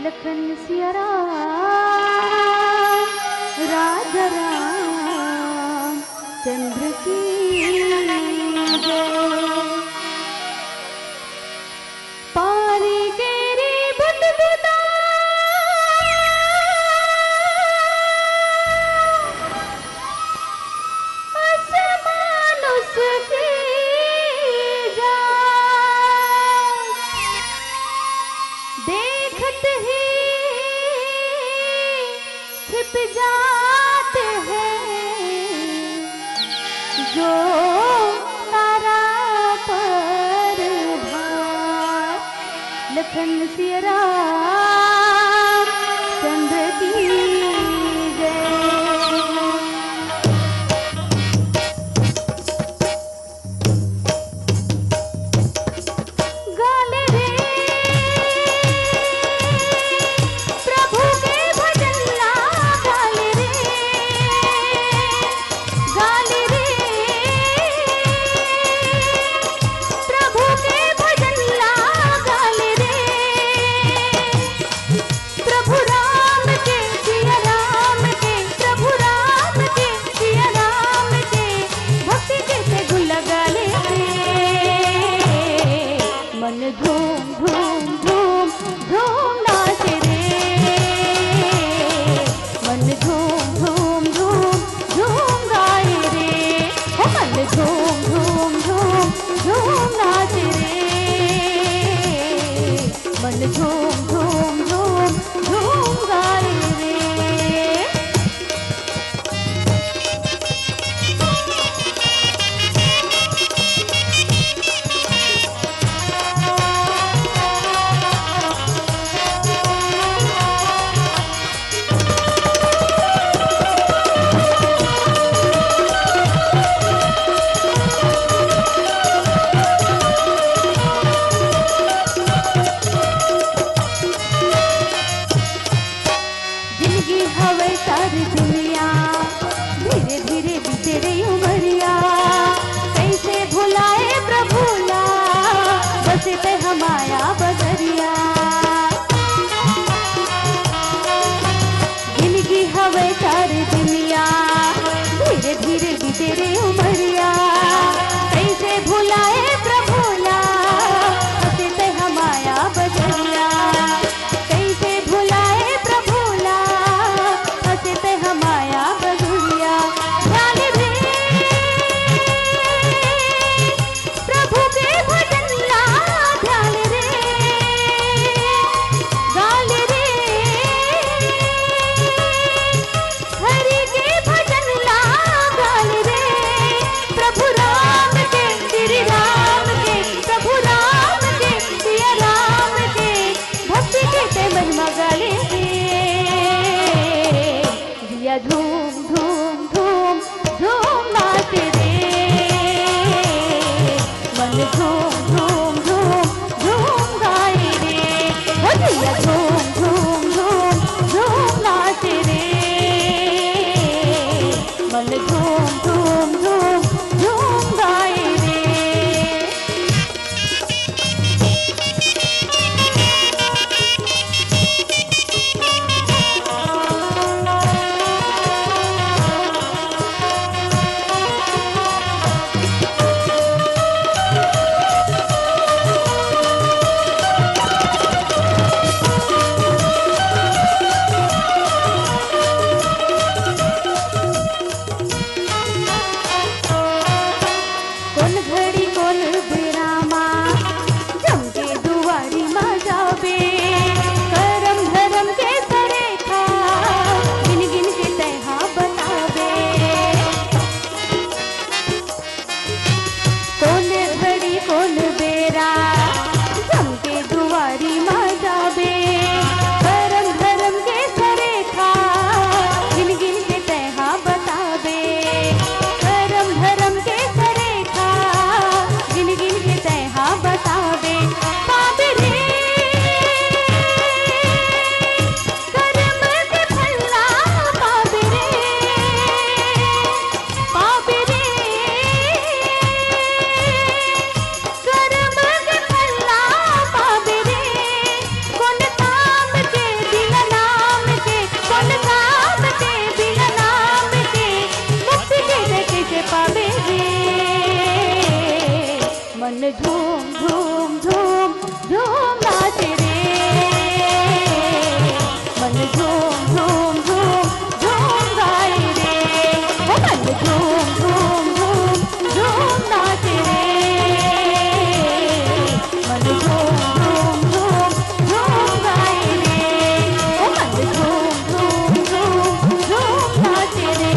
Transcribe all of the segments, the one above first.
लखन सिया राम, राजा राम चंद्र की जय। पारी केरी बुदबुदा आसमान उसकी देखत ही छिप जाते हैं जो तारा पर भार। लखन सिया राम चंद्र की जय। गाले रे प्रभु के भजन ला, गाले रे गाले रे प्रभु के भजन ला, गाले रे प्रभु राम के सिया राम के, प्रभु राम के सिया राम के भक्ति जैसे गुल गाले रे। मन धूम धूम धूम धूम नाचे रे, मन धूम धूम धूम धूम गाए रे। हो मन धूम धूम धूम धूम नाचे रे, मन धूम धूम धूम धूम गाए रे। जिंदगी हवे सारी दुनिया, धीरे धीरे बीते रही उमरिया। कैसे भुलाए प्रभुला, बसे पे हमाया बदरिया। जिंदगी हवे सारी दुनिया, धीरे धीरे बीते रही उमरिया। कैसे भुलाए प्रभुला, बसे पे हमाया बदरिया। कैसे भुलाए प्रभुला, हंसे पे हमाया बदरिया। गाले रे प्रभु के भजन ला, गाले रे गाले रे हरि के भजन ला, गाले रे प्रभु राम के श्री राम के, प्रभु राम के सिया राम के भक्ति के ते महिमा गाले रे। दिया धूम धूम धूम धूम नाचे रे, मन धूम धूम धूम धूम गाए रे। हो दिया धूम धूम धूम धूम नाचे रे, मन धूम धूम धूम धूम गाए रे। झूम झूम झूम झूम नाचे रे, मन झूम झूम झूम झूम गाए रे, ओ मन झूम झूम झूम झूम नाचे रे, मन झूम झूम झूम झूम गाए रे, ओ मन झूम झूम झूम झूम नाचे रे,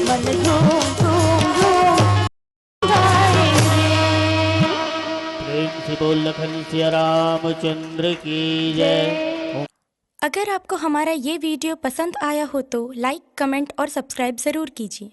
मन झूम झूम झूम गाए रे। प्रेम से बोल लखन सिया रामचंद्र की जय। अगर आपको हमारा ये वीडियो पसंद आया हो तो लाइक, कमेंट और सब्सक्राइब ज़रूर कीजिए।